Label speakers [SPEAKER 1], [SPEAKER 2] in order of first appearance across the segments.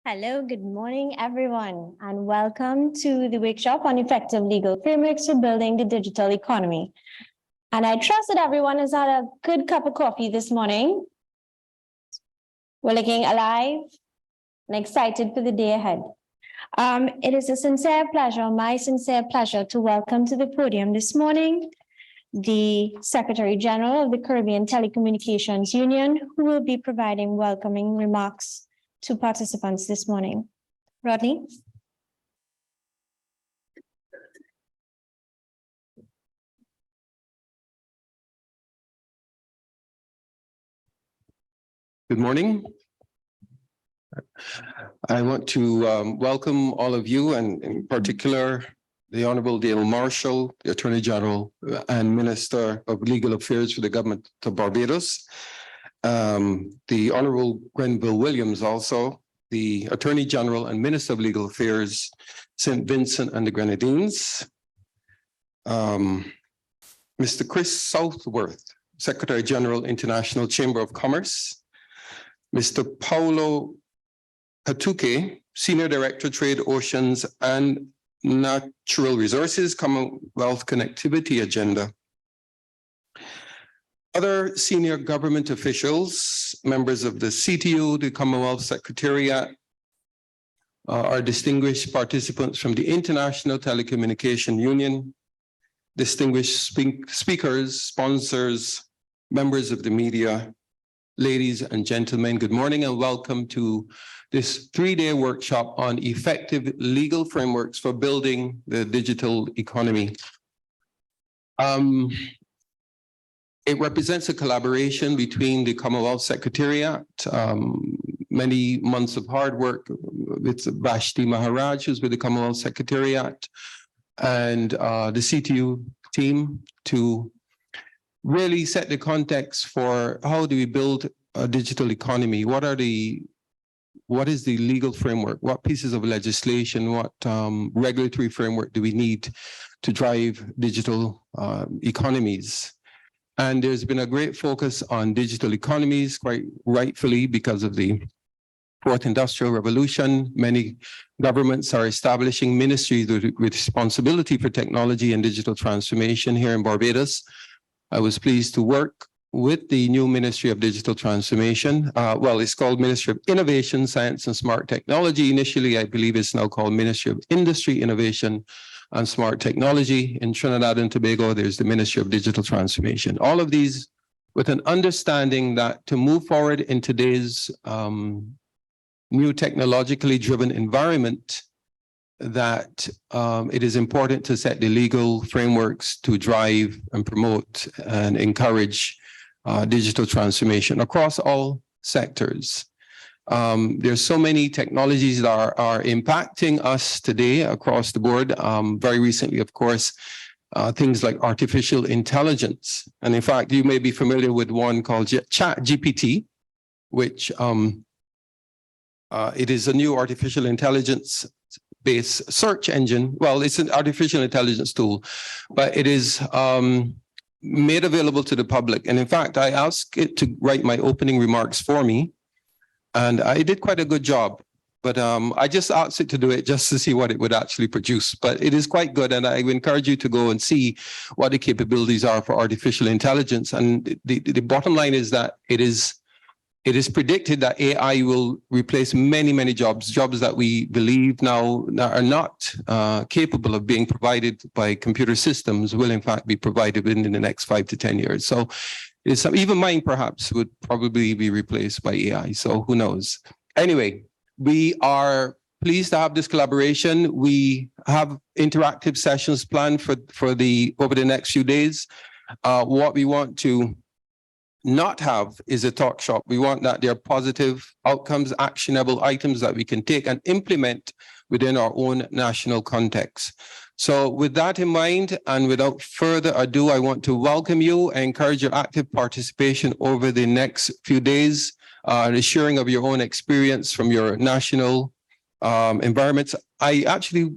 [SPEAKER 1] Hello, good morning, everyone, and welcome to the workshop on effective legal frameworks for building the digital economy. And I trust that everyone has had a good cup of coffee this morning. We're looking alive and excited for the day ahead. It is a sincere pleasure, my sincere pleasure, to welcome to the podium this morning the Secretary General of the Caribbean Telecommunications Union, who will be providing welcoming remarks to participants this morning. Rodney.
[SPEAKER 2] Good morning. I want to welcome all of you, and in particular, the Honorable Dale Marshall, the Attorney General and Minister of Legal Affairs for the Government of Barbados. The Honorable Grenville Williams, also the Attorney General and Minister of Legal Affairs, St. Vincent and the Grenadines. Mr. Chris Southworth, Secretary General, International Chamber of Commerce. Mr. Paulo Kautoke, Senior Director, Trade, Oceans and Natural Resources, Commonwealth Connectivity Agenda. Other senior government officials, members of the CTU, the Commonwealth Secretariat, our distinguished participants from the International Telecommunications Union, distinguished speakers, sponsors, members of the media, ladies and gentlemen, good morning and welcome to this three-day workshop on effective legal frameworks for building the digital economy. It represents a collaboration between the Commonwealth Secretariat, many months of hard work with Vashti Maharaj, who's with the Commonwealth Secretariat, and the CTU team to really set the context for how do we build a digital economy? What is the legal framework? What pieces of legislation, what regulatory framework do we need to drive digital economies? And there's been a great focus on digital economies, quite rightfully, because of the Fourth Industrial Revolution. Many governments are establishing ministries with responsibility for technology and digital transformation here in Barbados. I was pleased to work with the new Ministry of Digital Transformation. Well, it's called Ministry of Innovation, Science and Smart Technology. Initially, I believe it's now called Ministry of Industry, Innovation and Smart Technology. In Trinidad and Tobago, there's the Ministry of Digital Transformation. All of these with an understanding that to move forward in today's new technologically driven environment, that it is important to set the legal frameworks to drive and promote and encourage digital transformation across all sectors. There's so many technologies that are impacting us today across the board. Very recently, of course, things like artificial intelligence. And in fact, you may be familiar with one called ChatGPT, which it is a new artificial intelligence-based search engine. Well, it's an artificial intelligence tool, but it is made available to the public. And in fact, I asked it to write my opening remarks for me. And I did quite a good job, but I just asked it to do it just to see what it would actually produce. But it is quite good, and I encourage you to go and see what the capabilities are for artificial intelligence. And the bottom line is that it is predicted that AI will replace many jobs that we believe now are not capable of being provided by computer systems will in fact be provided within the next 5 to 10 years. So even mine perhaps would probably be replaced by AI. So who knows? Anyway, we are pleased to have this collaboration. We have interactive sessions planned for over the next few days. What we want to not have is a talk shop. We want that there are positive outcomes, actionable items that we can take and implement within our own national context. So with that in mind, and without further ado, I want to welcome you and encourage your active participation over the next few days, the sharing of your own experience from your national environments. I actually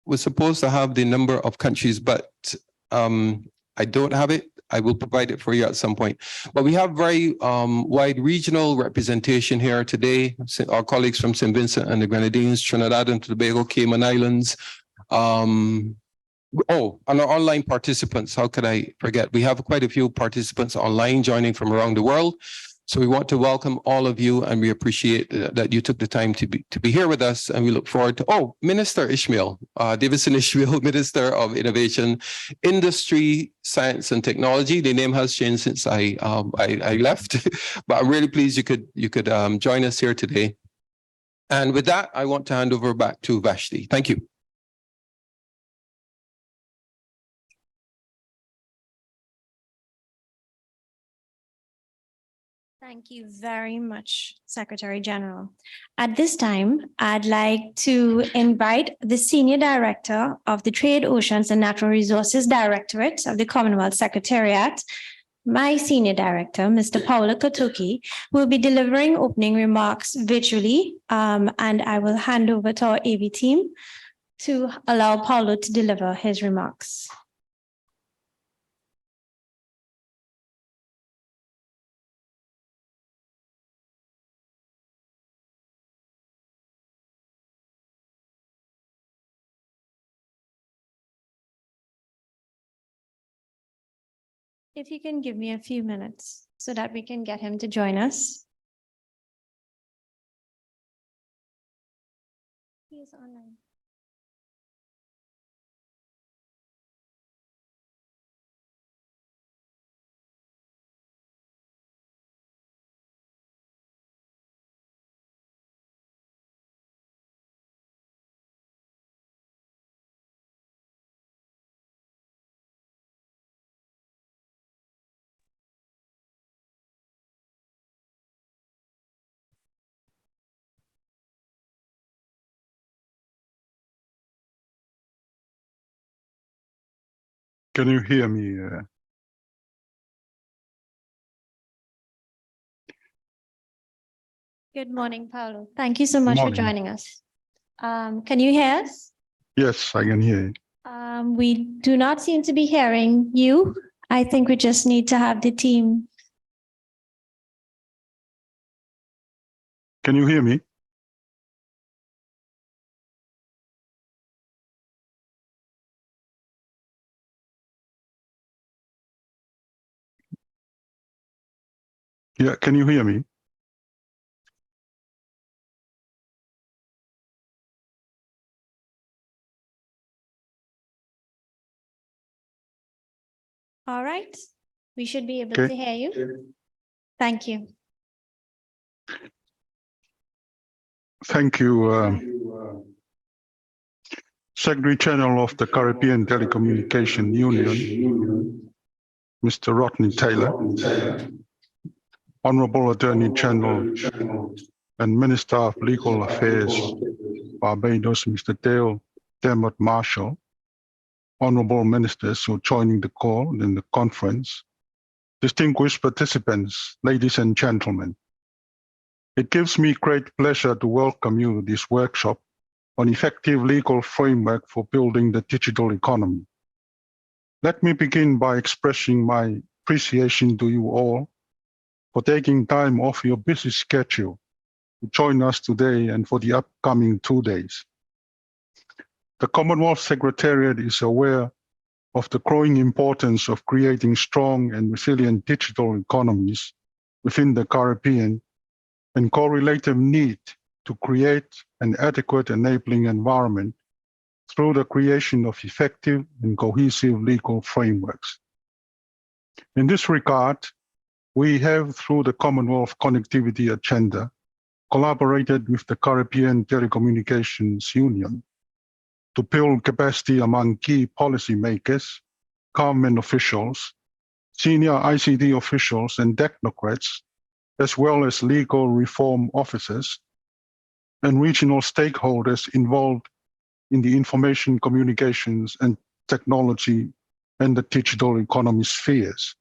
[SPEAKER 2] was supposed to have the number of countries, but I don't have it. I will provide it for you at some point. But we have very wide regional representation here today. Our colleagues from St. Vincent and the Grenadines, Trinidad and Tobago, Cayman Islands. And our online participants, how could I forget? We have quite a few participants online joining from around the world. So we want to welcome all of you, and we appreciate that you took the time to be here with us. And we look forward to, Minister Ishmael, Davison Ishmael, Minister of Innovation, Industry, Science and Technology. The name has changed since I left, but I'm really pleased you could join us here today. And with that, I want to hand over back to Vashti. Thank you.
[SPEAKER 1] Thank you very much, Secretary General. At this time, I'd like to invite the Senior Director of the Trade, Oceans and Natural Resources Directorate of the Commonwealth Secretariat, my Senior Director, Mr. Paulo Kautoke, will be delivering opening remarks virtually, and I will hand over to our AV team to allow Paulo to deliver his remarks. If you can give me a few minutes so that we can get him to join us. He is online.
[SPEAKER 3] Can you hear me?
[SPEAKER 1] Good morning, Paulo. Thank you so much for
[SPEAKER 3] Morning.
[SPEAKER 1] joining us. Can you hear us?
[SPEAKER 3] Yes, I can hear you.
[SPEAKER 1] We do not seem to be hearing you. I think we just need to have the team.
[SPEAKER 3] Can you hear me? Yeah, can you hear me?
[SPEAKER 1] All right. We should be able
[SPEAKER 3] Okay.
[SPEAKER 1] to hear you. Thank you.
[SPEAKER 3] Thank you, Secretary General of the Caribbean Telecommunications Union, Mr. Rodney Taylor, Honorable Attorney General and Minister of Legal Affairs, Barbados, Mr. Dale Dermot Marshall, Honorable Ministers who are joining the call in the conference, distinguished participants, ladies and gentlemen. It gives me great pleasure to welcome you to this workshop on effective legal framework for building the digital economy. Let me begin by expressing my appreciation to you all for taking time off your busy schedule to join us today and for the upcoming 2 days. The Commonwealth Secretariat is aware of the growing importance of creating strong and resilient digital economies within the Caribbean and correlative need to create an adequate enabling environment through the creation of effective and cohesive legal frameworks. In this regard, we have, through the Commonwealth Connectivity Agenda, collaborated with the Caribbean Telecommunications Union to build capacity among key policymakers, government officials, senior ICT officials and technocrats, as well as legal reform officers and regional stakeholders involved in the information communications and technology and the digital economy spheres.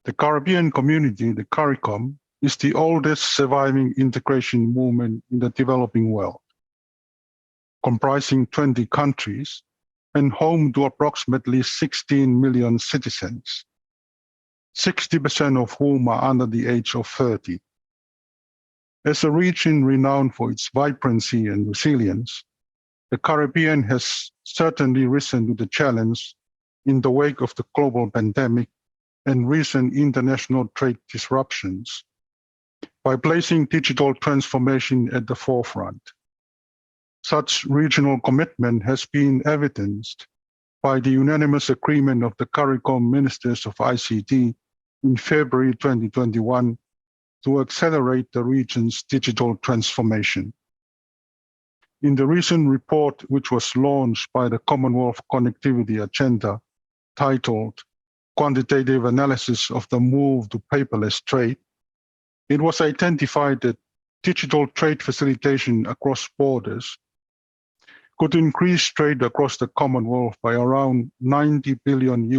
[SPEAKER 3] The Caribbean community, the CARICOM, is the oldest surviving integration movement in the developing world. Comprising 20 countries, and home to approximately 16 million citizens, 60% of whom are under the age of 30. As a region renowned for its vibrancy and resilience, the Caribbean has certainly risen to the challenge in the wake of the global pandemic and recent international trade disruptions by placing digital transformation at the forefront. Such regional commitment has been evidenced by the unanimous agreement of the CARICOM Ministers of ICT in February 2021 to accelerate the region's digital transformation. In the recent report, which was launched by the Commonwealth Connectivity Agenda, titled Quantitative Analysis of the Move to Paperless Trade, it was identified that digital trade facilitation across borders could increase trade across the Commonwealth by around $90 billion,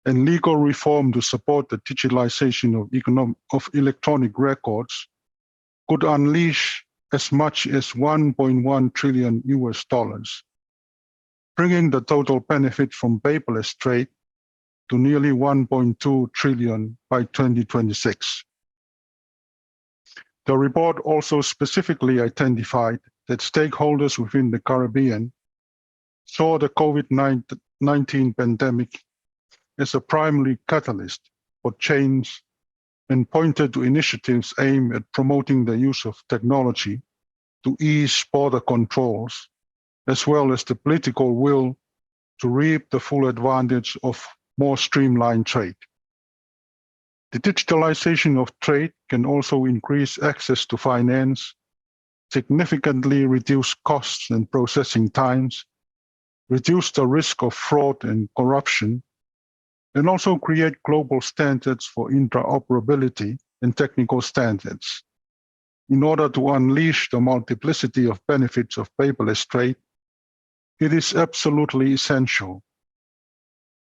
[SPEAKER 3] and legal reform to support the digitalization of electronic records could unleash as much as $1.1 trillion, bringing the total benefit from paperless trade to nearly $1.2 trillion by 2026. The report also specifically identified that stakeholders within the Caribbean saw the COVID-19 pandemic as a primary catalyst for change and pointed to initiatives aimed at promoting the use of technology to ease border controls, as well as the political will to reap the full advantage of more streamlined trade. The digitalization of trade can also increase access to finance, significantly reduce costs and processing times, reduce the risk of fraud and corruption, and also create global standards for interoperability and technical standards. In order to unleash the multiplicity of benefits of paperless trade, it is absolutely essential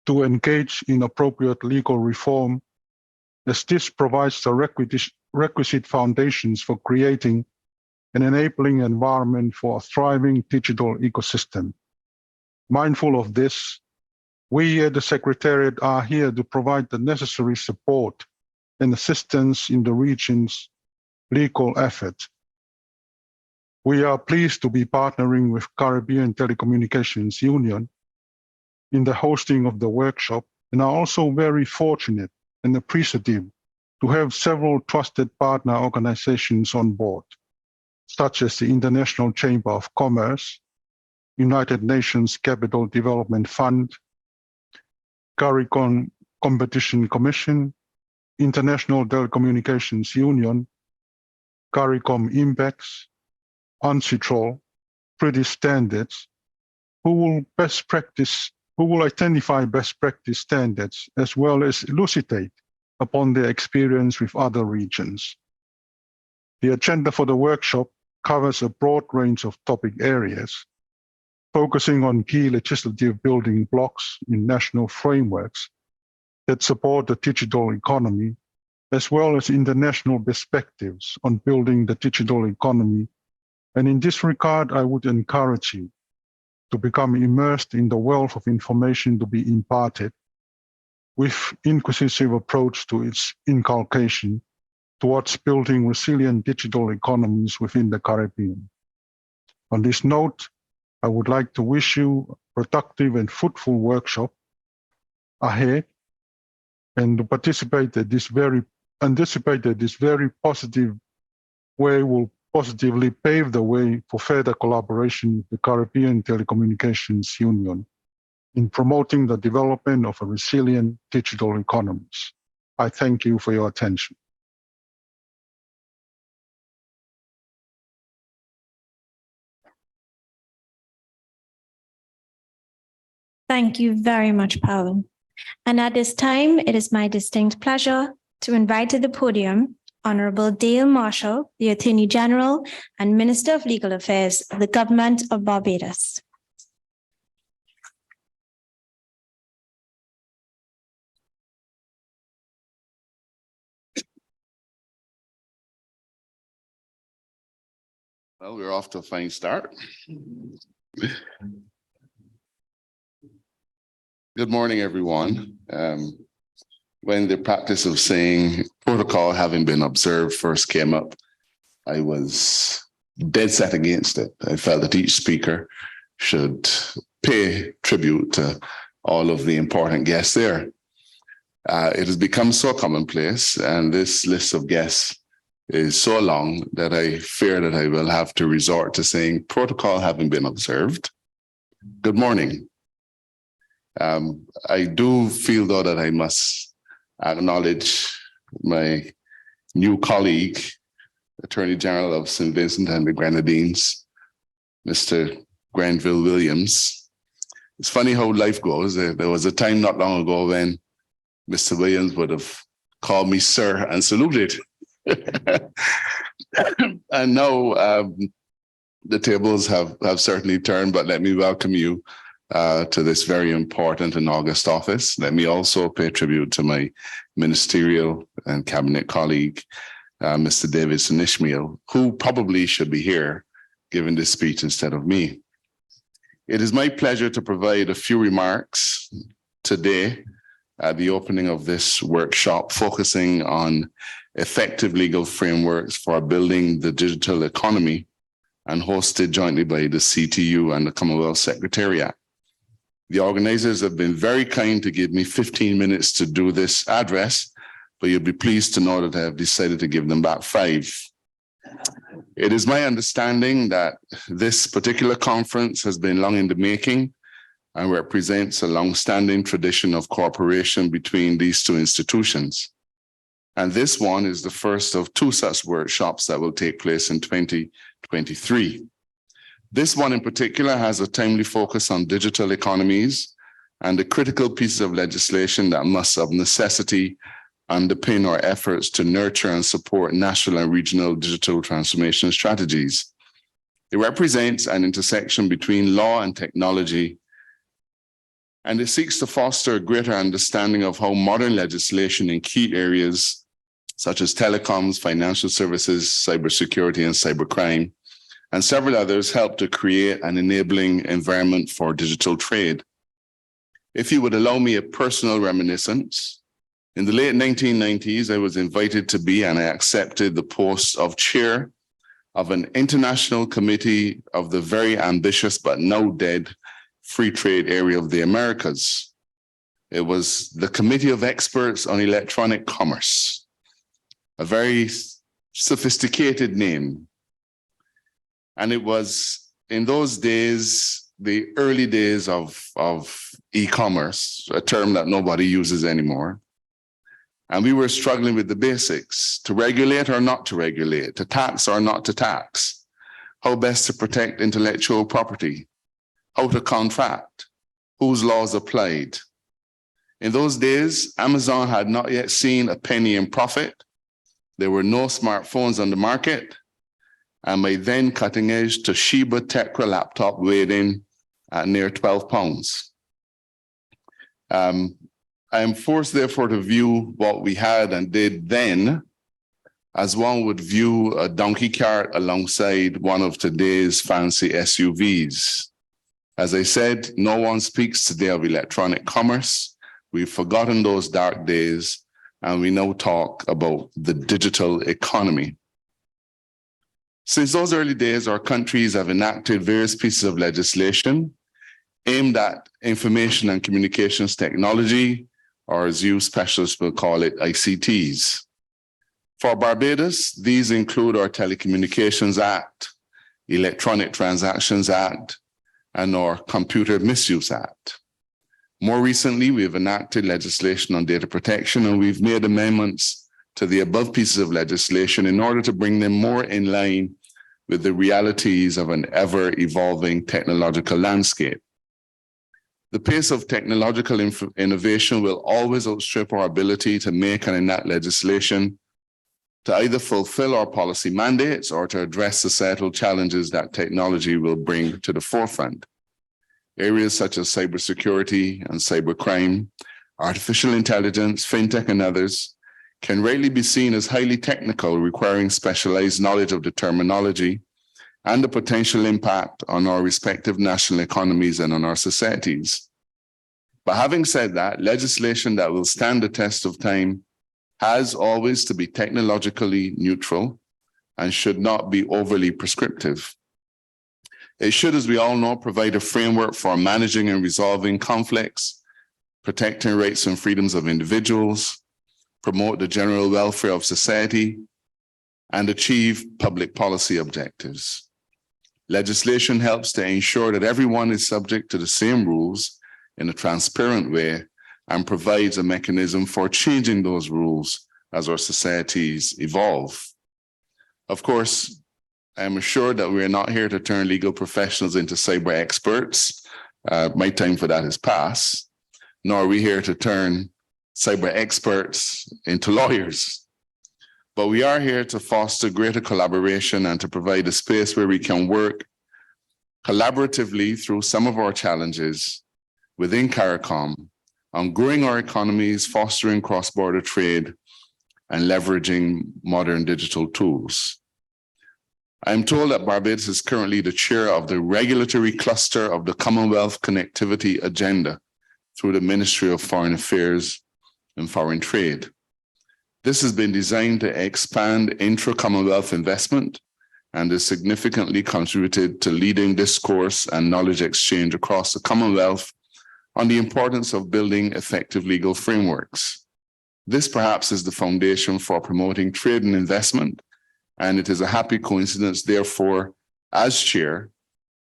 [SPEAKER 3] to engage in appropriate legal reform, as this provides the requisite foundations for creating an enabling environment for a thriving digital ecosystem. Mindful of this, we at the Secretariat are here to provide the necessary support and assistance in the region's legal effort. We are pleased to be partnering with Caribbean Telecommunications Union in the hosting of the workshop, and are also very fortunate and appreciative to have several trusted partner organizations on board, such as the International Chamber of Commerce, United Nations Capital Development Fund, CARICOM Competition Commission, International Telecommunications Union, CARICOM Impex, UNCITRAL, British Standards, who will identify best practice standards as well as elucidate upon their experience with other regions. The agenda for the workshop covers a broad range of topic areas, focusing on key legislative building blocks in national frameworks that support the digital economy, as well as international perspectives on building the digital economy. And in this regard, I would encourage you to become immersed in the wealth of information to be imparted, with inquisitive approach to its inculcation towards building resilient digital economies within the Caribbean. On this note, I would like to wish you a productive and fruitful workshop ahead, and to participate at this very positive way will positively pave the way for further collaboration with the Caribbean Telecommunications Union in promoting the development of a resilient digital economies. I thank you for your attention.
[SPEAKER 1] Thank you very much, Paulo. And at this time, it is my distinct pleasure to invite to the podium Honorable Dale Marshall, the Attorney General and Minister of Legal Affairs of the Government of Barbados.
[SPEAKER 4] Well, we're off to a fine start. Good morning, everyone. When the practice of saying protocol having been observed first came up, I was dead set against it. I felt that each speaker should pay tribute to all of the important guests there. It has become so commonplace, and this list of guests is so long that I fear that I will have to resort to saying protocol having been observed. Good morning. I do feel, though, that I must acknowledge my new colleague, Attorney General of St. Vincent and the Grenadines, Mr. Grenville Williams. It's funny how life goes. There was a time not long ago when Mr. Williams would have called me sir and saluted. And now the tables have certainly turned, but let me welcome you to this very important and august office. Let me also pay tribute to my ministerial and cabinet colleague, Mr. Davidson Ishmael, who probably should be here giving this speech instead of me. It is my pleasure to provide a few remarks today at the opening of this workshop, focusing on effective legal frameworks for building the digital economy, and hosted jointly by the CTU and the Commonwealth Secretariat. The organizers have been very kind to give me 15 minutes to do this address, but you'll be pleased to know that I have decided to give them back 5. It is my understanding that this particular conference has been long in the making and represents a long-standing tradition of cooperation between these two institutions. And this one is the first of 2 such workshops that will take place in 2023. This one in particular has a timely focus on digital economies and the critical pieces of legislation that must of necessity underpin our efforts to nurture and support national and regional digital transformation strategies. It represents an intersection between law and technology, and it seeks to foster a greater understanding of how modern legislation in key areas such as telecoms, financial services, cybersecurity, and cybercrime, and several others help to create an enabling environment for digital trade. If you would allow me a personal reminiscence, in the late 1990s, I was invited to be, and I accepted the post of chair of an international committee of the very ambitious but now dead free trade area of the Americas. It was the Committee of Experts on Electronic Commerce, a very sophisticated name. And it was in those days, the early days of e-commerce, a term that nobody uses anymore. And we were struggling with the basics, to regulate or not to regulate, to tax or not to tax, how best to protect intellectual property, how to contract, whose laws applied. In those days, Amazon had not yet seen a penny in profit. There were no smartphones on the market. And my then cutting edge Toshiba Tecra laptop weighed in at near 12 pounds. I am forced, therefore, to view what we had and did then as one would view a donkey cart alongside one of today's fancy SUVs. As I said, no one speaks today of electronic commerce. We've forgotten those dark days, and we now talk about the digital economy. Since those early days, our countries have enacted various pieces of legislation aimed at information and communications technology, or as you specialists will call it, ICTs. For Barbados, these include our Telecommunications Act, Electronic Transactions Act, and our Computer Misuse Act. More recently, we have enacted legislation on data protection, and we've made amendments to the above pieces of legislation in order to bring them more in line with the realities of an ever-evolving technological landscape. The pace of technological innovation will always outstrip our ability to make and enact legislation to either fulfill our policy mandates or to address societal challenges that technology will bring to the forefront. Areas such as cybersecurity and cybercrime, artificial intelligence, fintech, and others can rightly be seen as highly technical, requiring specialized knowledge of the terminology and the potential impact on our respective national economies and on our societies. But having said that, legislation that will stand the test of time has always to be technologically neutral and should not be overly prescriptive. It should, as we all know, provide a framework for managing and resolving conflicts, protecting rights and freedoms of individuals, promote the general welfare of society, and achieve public policy objectives. Legislation helps to ensure that everyone is subject to the same rules in a transparent way and provides a mechanism for changing those rules as our societies evolve. Of course, I'm assured that we are not here to turn legal professionals into cyber experts. My time for that is past. Nor are we here to turn cyber experts into lawyers. But we are here to foster greater collaboration and to provide a space where we can work collaboratively through some of our challenges within CARICOM on growing our economies, fostering cross-border trade, and leveraging modern digital tools. I'm told that Barbados is currently the chair of the regulatory cluster of the Commonwealth Connectivity Agenda through the Ministry of Foreign Affairs and Foreign Trade. This has been designed to expand intra-Commonwealth investment and has significantly contributed to leading discourse and knowledge exchange across the Commonwealth on the importance of building effective legal frameworks. This perhaps is the foundation for promoting trade and investment, and it is a happy coincidence, therefore, as chair,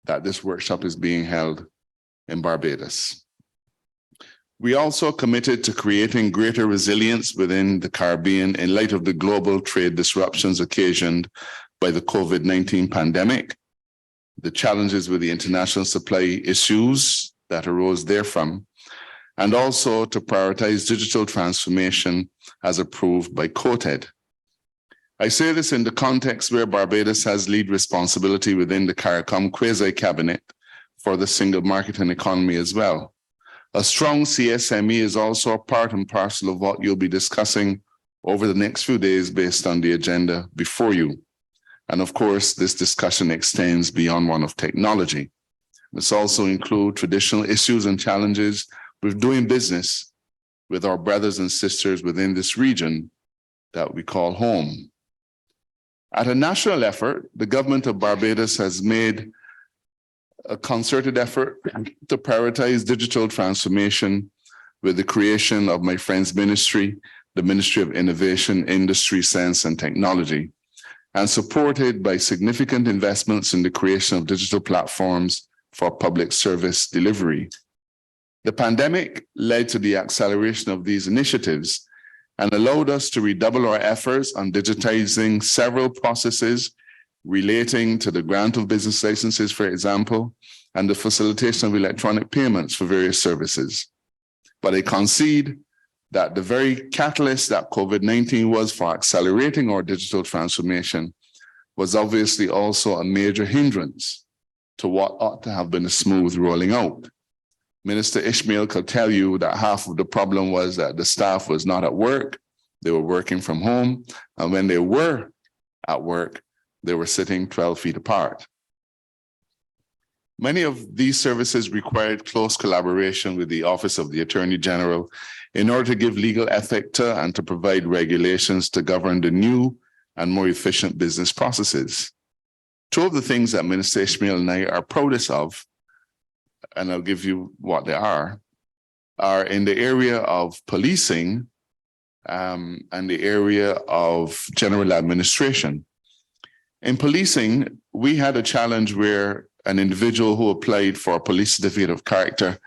[SPEAKER 4] that this workshop is being held in Barbados. We also committed to creating greater resilience within the Caribbean in light of the global trade disruptions occasioned by the COVID-19 pandemic, the challenges with the international supply issues that arose therefrom, and also to prioritize digital transformation as approved by COTED. I say this in the context where Barbados has lead responsibility within the CARICOM quasi-cabinet for the single market and economy as well. A strong CSME is also a part and parcel of what you'll be discussing over the next few days based on the agenda before you. And of course, this discussion extends beyond one of technology. This also includes traditional issues and challenges with doing business with our brothers and sisters within this region that we call home. At a national effort, the government of Barbados has made a concerted effort to prioritize digital transformation with the creation of my friend's ministry, the Ministry of Innovation, Industry, Science and Technology, and supported by significant investments in the creation of digital platforms for public service delivery. The pandemic led to the acceleration of these initiatives and allowed us to redouble our efforts on digitizing several processes relating to the grant of business licenses, for example, and the facilitation of electronic payments for various services. But I concede that the very catalyst that COVID-19 was for accelerating our digital transformation was obviously also a major hindrance to what ought to have been a smooth rolling out. Minister Ishmael could tell you that half of the problem was that the staff was not at work, they were working from home, and when they were at work, they were sitting 12 feet apart. Many of these services required close collaboration with the Office of the Attorney General in order to give legal effect to and to provide regulations to govern the new and more efficient business processes. Two of the things that Minister Ishmael and I are proudest of, and I'll give you what they are in the area of policing and the area of general administration. In policing, we had a challenge where an individual who applied for a police certificate of character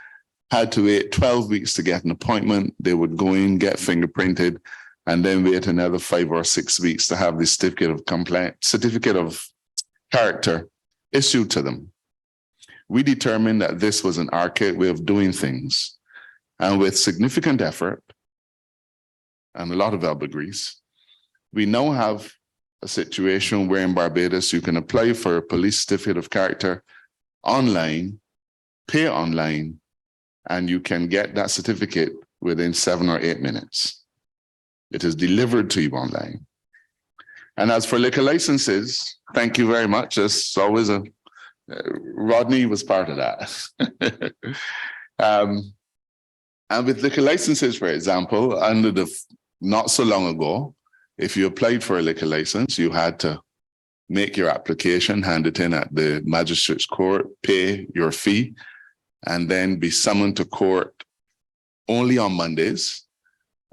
[SPEAKER 4] had to wait 12 weeks to get an appointment. They would go in, get fingerprinted, and then wait another 5 or 6 weeks to have the certificate of character issued to them. We determined that this was an archaic way of doing things. And with significant effort and a lot of elbow grease, we now have a situation where in Barbados you can apply for a police certificate of character online, pay online, and you can get that certificate within 7 or 8 minutes. It is delivered to you online. And as for liquor licenses, thank you very much. It's always Rodney was part of that. And with liquor licenses, for example, under the not so long ago, if you applied for a liquor license, you had to make your application, hand it in at the magistrate's court, pay your fee, and then be summoned to court only on Mondays,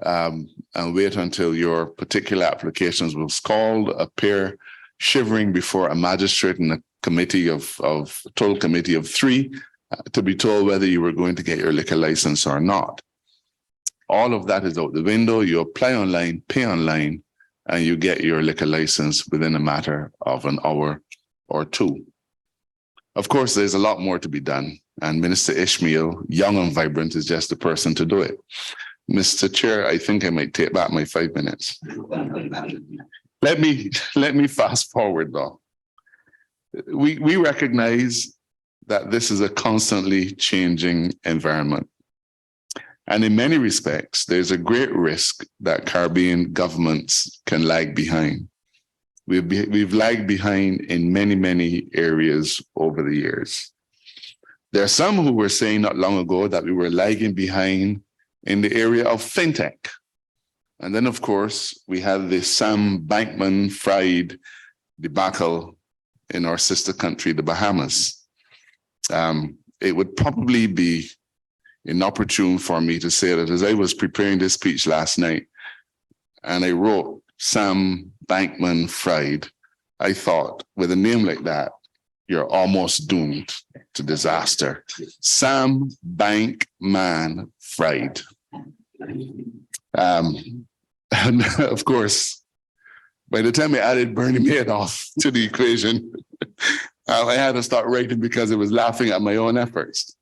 [SPEAKER 4] and wait until your particular applications was called, appear shivering before a magistrate and a total committee of 3 to be told whether you were going to get your liquor license or not. All of that is out the window. You apply online, pay online, and you get your liquor license within a matter of an hour or 2. Of course, there's a lot more to be done, and Minister Ishmael, young and vibrant, is just the person to do it. Mr. Chair, I think I might take back my 5 minutes. Let me fast forward though. We recognize that this is a constantly changing environment. And in many respects, there's a great risk that Caribbean governments can lag behind. We've lagged behind in many areas over the years. There are some who were saying not long ago that we were lagging behind in the area of fintech. And then, of course, we had the Sam Bankman-Fried debacle in our sister country, the Bahamas. It would probably be inopportune for me to say that as I was preparing this speech last night, and I wrote Sam Bankman-Fried, I thought, with a name like that, you're almost doomed to disaster. Sam Bankman-Fried. And of course, by the time I added Bernie Madoff to the equation, I had to start writing because it was laughing at my own efforts.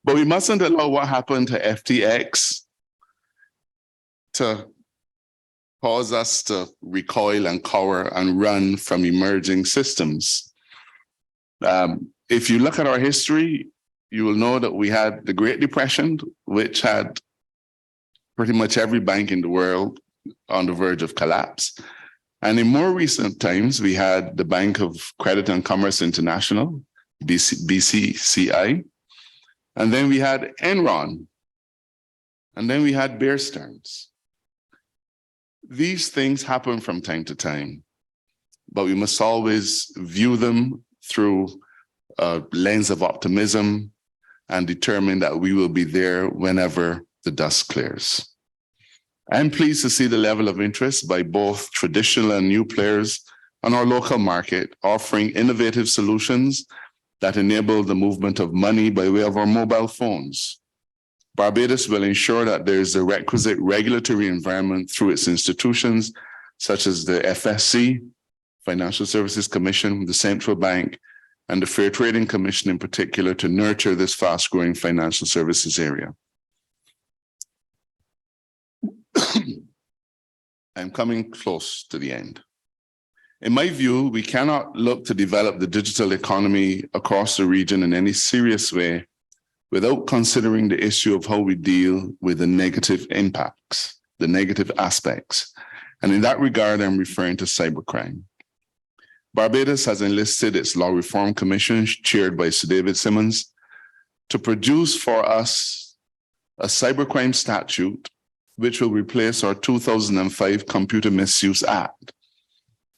[SPEAKER 4] But we mustn't allow what happened to FTX to cause us to recoil and cower and run from emerging systems. If you look at our history, you will know that we had the Great Depression, which had pretty much every bank in the world on the verge of collapse. And in more recent times, we had the Bank of Credit and Commerce International, BCCI, and then we had Enron, and then we had Bear Stearns. These things happen from time to time, but we must always view them through a lens of optimism and determine that we will be there whenever the dust clears. I'm pleased to see the level of interest by both traditional and new players on our local market, offering innovative solutions that enable the movement of money by way of our mobile phones. Barbados will ensure that there is the requisite regulatory environment through its institutions, such as the FSC, Financial Services Commission, the Central Bank, and the Fair Trading Commission in particular, to nurture this fast-growing financial services area. I'm coming close to the end. In my view, we cannot look to develop the digital economy across the region in any serious way without considering the issue of how we deal with the negative impacts, the negative aspects. And in that regard, I'm referring to cybercrime. Barbados has enlisted its Law Reform Commission, chaired by Sir David Simmons, to produce for us a cybercrime statute which will replace our 2005 Computer Misuse Act.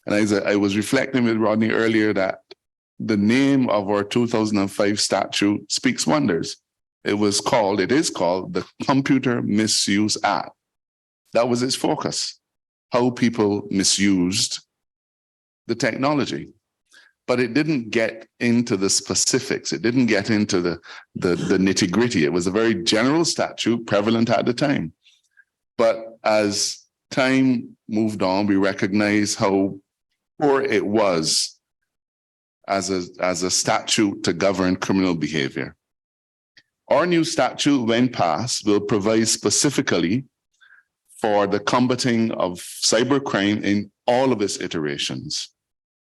[SPEAKER 4] And as I was reflecting with Rodney earlier, that the name of our 2005 statute speaks wonders. It is called the Computer Misuse Act. That was its focus, how people misused the technology. But it didn't get into the specifics. It didn't get into the nitty-gritty. It was a very general statute prevalent at the time. But as time moved on, we recognized how poor it was as a statute to govern criminal behavior. Our new statute, when passed, will provide specifically for the combating of cybercrime in all of its iterations,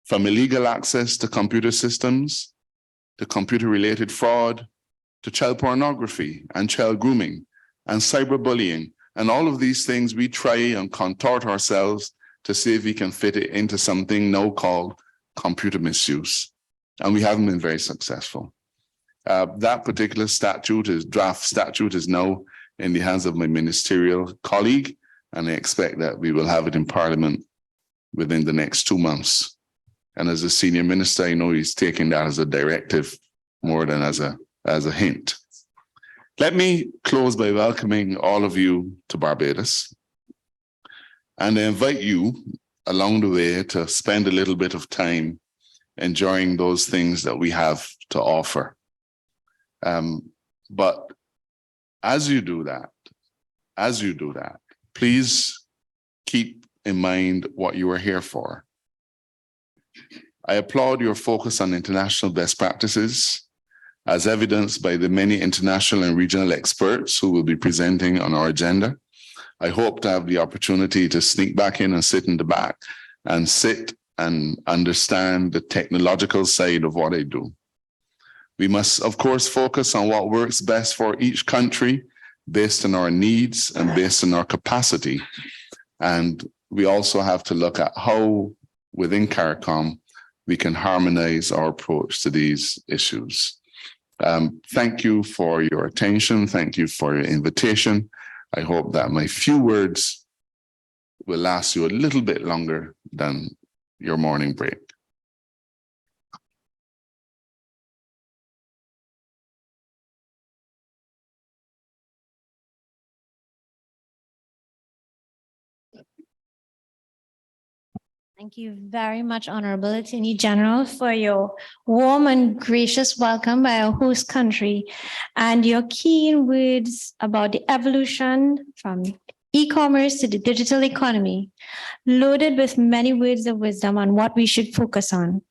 [SPEAKER 4] from illegal access to computer systems, to computer-related fraud, to child pornography and child grooming and cyberbullying. And all of these things we try and contort ourselves to see if we can fit it into something now called computer misuse. And we haven't been very successful. That particular draft statute is now in the hands of my ministerial colleague, and I expect that we will have it in Parliament within the next 2 months. And as a senior minister, I know he's taking that as a directive more than as a hint. Let me close by welcoming all of you to Barbados. And I invite you along the way to spend a little bit of time enjoying those things that we have to offer. But as you do that, please keep in mind what you are here for. I applaud your focus on international best practices, as evidenced by the many international and regional experts who will be presenting on our agenda. I hope to have the opportunity to sneak back in and sit in the back and sit and understand the technological side of what I do. We must, of course, focus on what works best for each country based on our needs and based on our capacity. And we also have to look at how within CARICOM we can harmonize our approach to these issues. Thank you for your attention. Thank you for your invitation. I hope that my few words will last you a little bit longer than your morning break.
[SPEAKER 1] Thank you very much, Honorable Attorney General, for your warm and gracious welcome by our host country and your keen words about the evolution from e-commerce to the digital economy, loaded with many words of wisdom on what we should focus on.